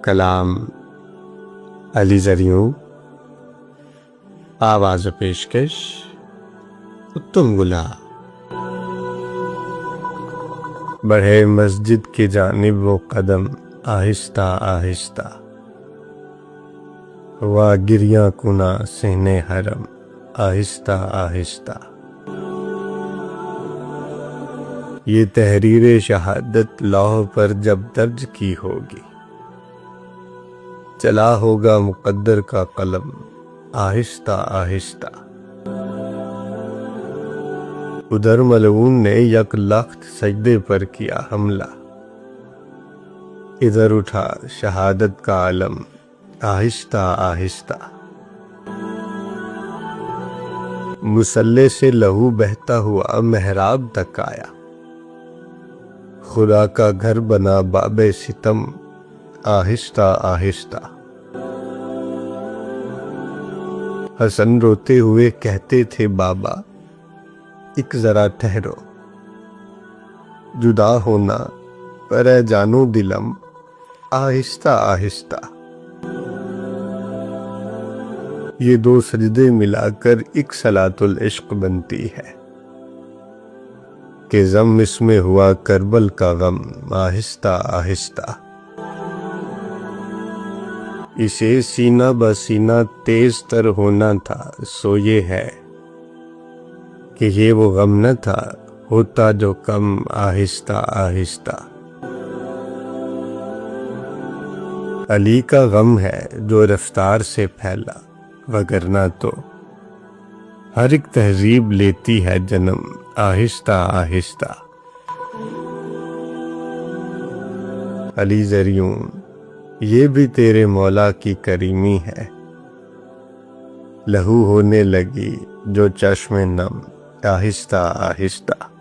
کلام علی زریوں، آواز پیشکش اتم گلا۔ بڑھے مسجد کی جانب وہ قدم آہستہ آہستہ، ہوا گریاں کنا سہنے حرم آہستہ آہستہ۔ یہ تحریر شہادت لوح پر جب درج کی ہوگی، چلا ہوگا مقدر کا قلم آہستہ آہستہ۔ ادھر ملعون نے یک لخت سجدے پر کیا حملہ، ادھر اٹھا شہادت کا علم آہستہ آہستہ۔ مصلے سے لہو بہتا ہوا محراب تک آیا، خدا کا گھر بنا باب ستم آہستہ آہستہ۔ حسن روتے ہوئے کہتے تھے بابا ایک ذرا ٹھہرو، جدا ہونا پر اے جانو دلم آہستہ آہستہ۔ یہ دو سجدے ملا کر ایک صلاۃ العشق بنتی ہے کہ غم اس میں ہوا کربل کا غم آہستہ آہستہ۔ اسے سینہ بسینہ تیز تر ہونا تھا، سو یہ ہے کہ یہ وہ غم نہ تھا ہوتا جو کم آہستہ آہستہ۔ علی کا غم ہے جو رفتار سے پھیلا، وگرنہ تو ہر ایک تہذیب لیتی ہے جنم آہستہ آہستہ۔ علی زریوں، یہ بھی تیرے مولا کی کریمی ہے، لہو ہونے لگی جو چشم نم آہستہ آہستہ۔